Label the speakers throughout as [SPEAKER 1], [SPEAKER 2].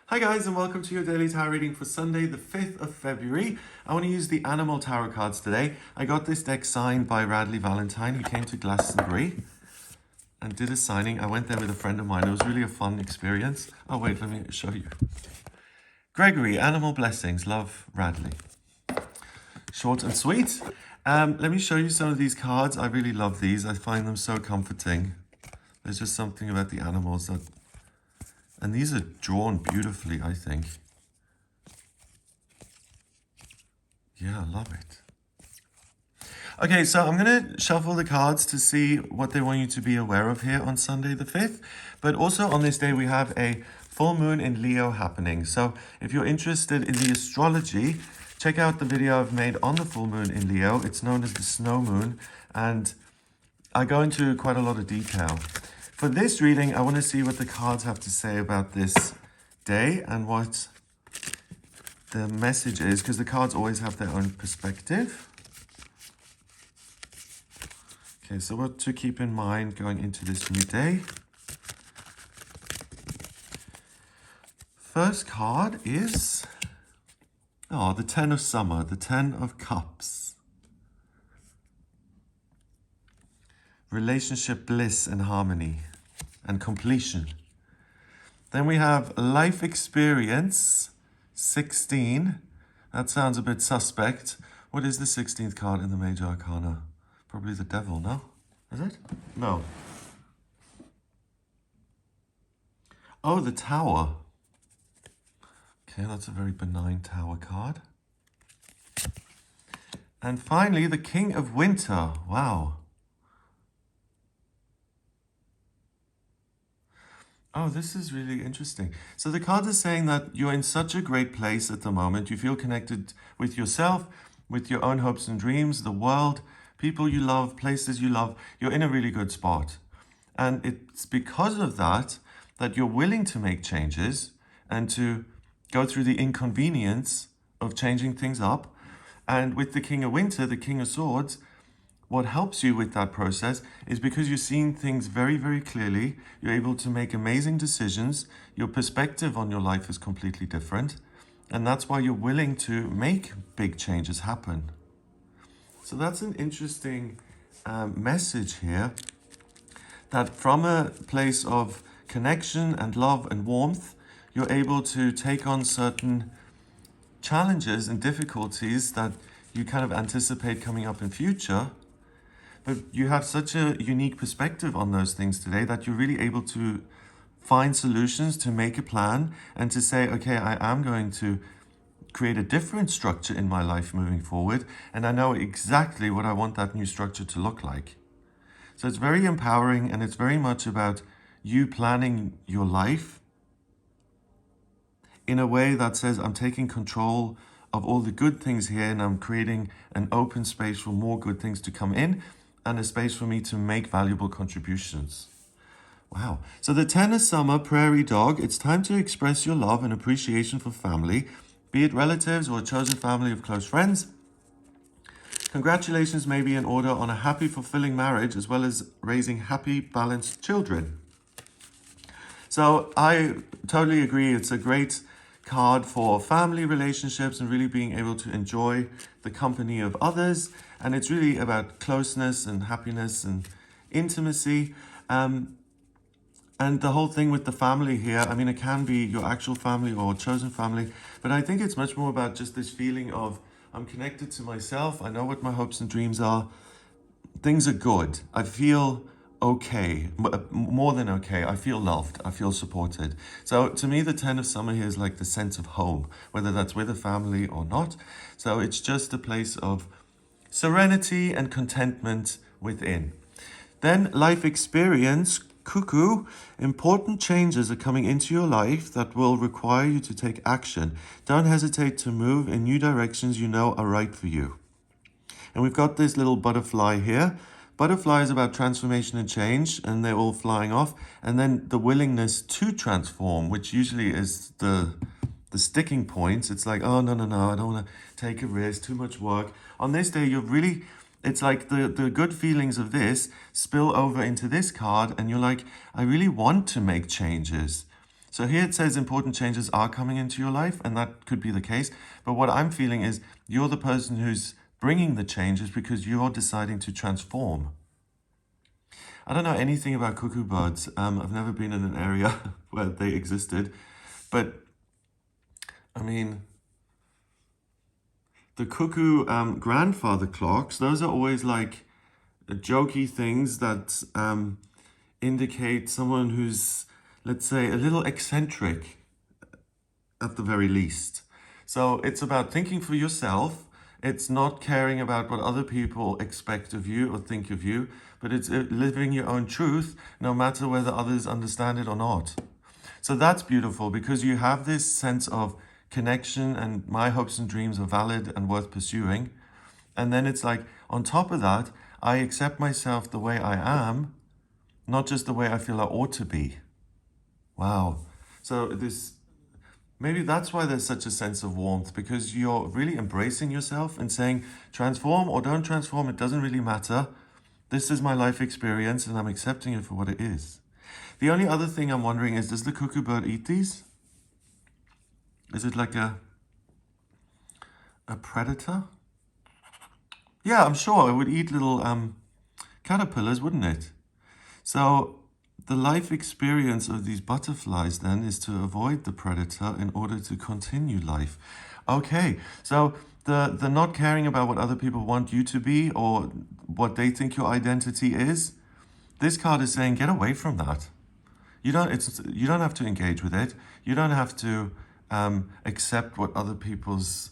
[SPEAKER 1] Hi guys, and welcome to your daily tarot reading for Sunday the 5th of February. I want to use the animal tarot cards today. I got this deck signed by Radley Valentine, who came to Glastonbury and did a signing. I went there with a friend of mine. It was really a fun experience. Oh wait, let me show you. Gregory, Animal Blessings, love Radley. Short and sweet. Let me show you some of these cards. I really love these. I find them so comforting. There's just something about the animals that... And these are drawn beautifully, I think. Yeah, I love it. Okay, so I'm going to shuffle the cards to see what they want you to be aware of here on Sunday the 5th. But also on this day, we have a full moon in Leo happening. So if you're interested in the astrology, check out the video I've made on the full moon in Leo. It's known as the snow moon. And I go into quite a lot of detail. For this reading, I want to see what the cards have to say about this day and what the message is, because the cards always have their own perspective. Okay, so what to keep in mind going into this new day. First card is, the 10 of Summer, the 10 of Cups. Relationship bliss and harmony and completion. Then we have life experience 16. That sounds a bit suspect. What is the 16th card in the Major Arcana? Probably the devil, no? Is it? No. Oh, the Tower. Okay, that's a very benign Tower card. And finally, the King of Winter. Wow. Oh, this is really interesting. So the card is saying that you're in such a great place at the moment. You feel connected with yourself, with your own hopes and dreams, the world, people you love, places you love. You're in a really good spot. And it's because of that that you're willing to make changes and to go through the inconvenience of changing things up. And with the King of Winter, the King of Swords, what helps you with that process is because you're seeing things very, very clearly. You're able to make amazing decisions. Your perspective on your life is completely different. And that's why you're willing to make big changes happen. So that's an interesting message here. That from a place of connection and love and warmth, you're able to take on certain challenges and difficulties that you kind of anticipate coming up in future. But you have such a unique perspective on those things today that you're really able to find solutions, to make a plan, and to say, okay, I am going to create a different structure in my life moving forward, and I know exactly what I want that new structure to look like. So it's very empowering, and it's very much about you planning your life in a way that says, I'm taking control of all the good things here, and I'm creating an open space for more good things to come in, and a space for me to make valuable contributions. Wow. So the 10 of Summer, Prairie Dog, it's time to express your love and appreciation for family, be it relatives or a chosen family of close friends. Congratulations may be in order on a happy, fulfilling marriage, as well as raising happy, balanced children. So I totally agree. It's a great card for family relationships and really being able to enjoy the company of others. And it's really about closeness and happiness and intimacy. And the whole thing with the family here, I mean, it can be your actual family or chosen family, but I think it's much more about just this feeling of, I'm connected to myself. I know what my hopes and dreams are. Things are good. I feel okay, more than okay. I feel loved. I feel supported. So to me, the 10 of Summer here is like the sense of home, whether that's with a family or not. So it's just a place of serenity and contentment within. Then life experience, Cuckoo. Important changes are coming into your life that will require you to take action. Don't hesitate to move in new directions you know are right for you. And we've got this little butterfly here. Butterfly is about transformation and change, and they're all flying off. And then the willingness to transform, which usually is the sticking points. It's like, oh, no, I don't want to take a risk, too much work. On this day, it's like the good feelings of this spill over into this card, and you're like, I really want to make changes. So here it says important changes are coming into your life, and that could be the case. But what I'm feeling is you're the person who's bringing the changes because you're deciding to transform. I don't know anything about cuckoo birds. I've never been in an area where they existed. But, I mean, the cuckoo grandfather clocks, those are always like jokey things that indicate someone who's, let's say, a little eccentric at the very least. So it's about thinking for yourself. It's not caring about what other people expect of you or think of you, but it's living your own truth, no matter whether others understand it or not. So that's beautiful because you have this sense of connection and my hopes and dreams are valid and worth pursuing. And then it's like, on top of that, I accept myself the way I am, not just the way I feel I ought to be. Wow. So maybe that's why there's such a sense of warmth, because you're really embracing yourself and saying, transform or don't transform, it doesn't really matter. This is my life experience and I'm accepting it for what it is. The only other thing I'm wondering is, does the cuckoo bird eat these? Is it like a predator? Yeah, I'm sure it would eat little caterpillars, wouldn't it? So the life experience of these butterflies then is to avoid the predator in order to continue life. Okay, so the not caring about what other people want you to be or what they think your identity is, this card is saying get away from that. You don't have to engage with it. You don't have to accept what other people's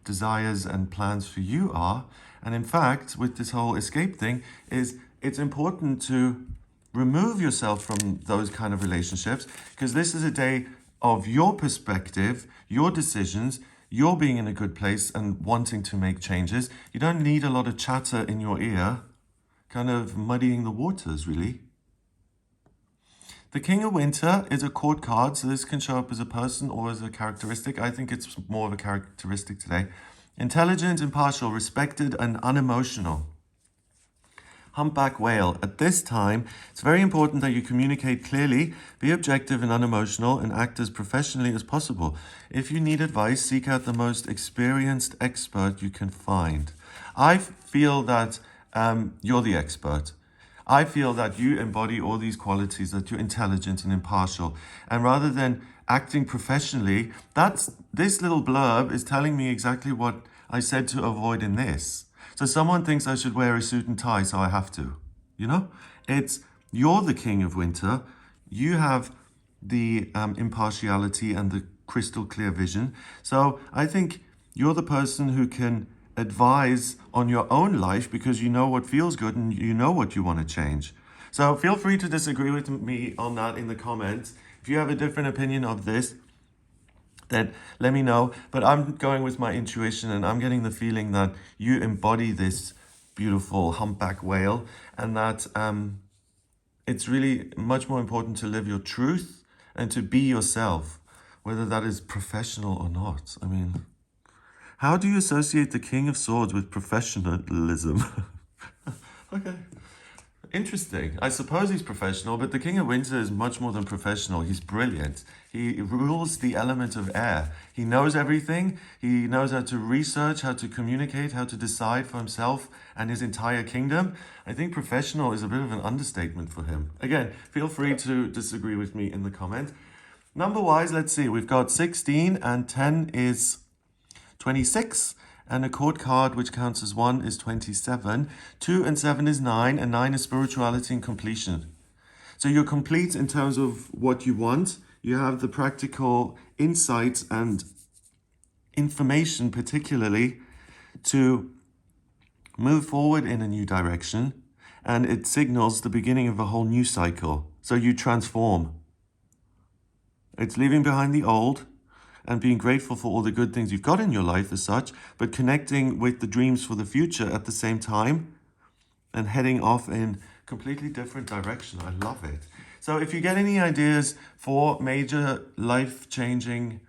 [SPEAKER 1] desires and plans for you are. And in fact, with this whole escape thing, it's important to remove yourself from those kind of relationships, because this is a day of your perspective, your decisions, you're being in a good place and wanting to make changes. You don't need a lot of chatter in your ear, kind of muddying the waters, really. The King of Winter is a court card, so this can show up as a person or as a characteristic. I think it's more of a characteristic today. Intelligent, impartial, respected, and unemotional. Humpback whale. At this time, it's very important that you communicate clearly, be objective and unemotional, and act as professionally as possible. If you need advice, seek out the most experienced expert you can find. I feel that you're the expert. I feel that you embody all these qualities, that you're intelligent and impartial. And rather than acting professionally, this little blurb is telling me exactly what I said to avoid in this. So someone thinks I should wear a suit and tie, so I have to. You know? You're the King of Winter. You have the impartiality and the crystal clear vision. So I think you're the person who can advise on your own life because you know what feels good and you know what you want to change. So feel free to disagree with me on that in the comments. If you have a different opinion of this, then let me know. But I'm going with my intuition and I'm getting the feeling that you embody this beautiful humpback whale, and that it's really much more important to live your truth and to be yourself, whether that is professional or not. I mean, how do you associate the King of Swords with professionalism? Okay. Interesting. I suppose he's professional, but the King of Winter is much more than professional. He's brilliant. He rules the element of air. He knows everything. He knows how to research, how to communicate, how to decide for himself and his entire kingdom. I think professional is a bit of an understatement for him. Again, feel free to disagree with me in the comment. Number-wise, let's see. We've got 16 and 10 is 26, and a court card which counts as 1 is 27. 2 and 7 is 9, and 9 is spirituality and completion. So you're complete in terms of what you want. You have the practical insights and information, particularly, to move forward in a new direction, and it signals the beginning of a whole new cycle. So you transform. It's leaving behind the old and being grateful for all the good things you've got in your life as such, but connecting with the dreams for the future at the same time and heading off in completely different direction. I love it. So if you get any ideas for major life-changing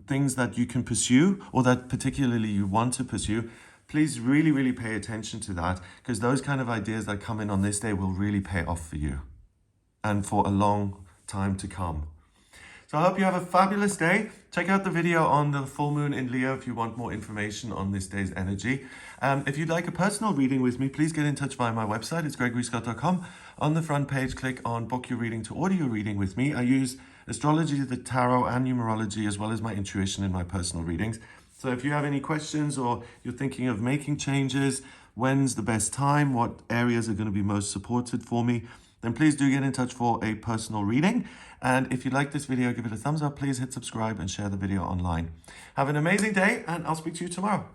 [SPEAKER 1] things that you can pursue or that particularly you want to pursue, please really, really pay attention to that, because those kind of ideas that come in on this day will really pay off for you and for a long time to come. So I hope you have a fabulous day. Check out the video on the full moon in Leo if you want more information on this day's energy. If you'd like a personal reading with me, please get in touch via my website. It's gregoryscott.com. On the front page, click on book your reading to order your reading with me. I use astrology, the tarot, and numerology, as well as my intuition in my personal readings. So if you have any questions or you're thinking of making changes, when's the best time, what areas are going to be most supported for me, then please do get in touch for a personal reading. And if you like this video, give it a thumbs up, please hit subscribe and share the video online. Have an amazing day, and I'll speak to you tomorrow.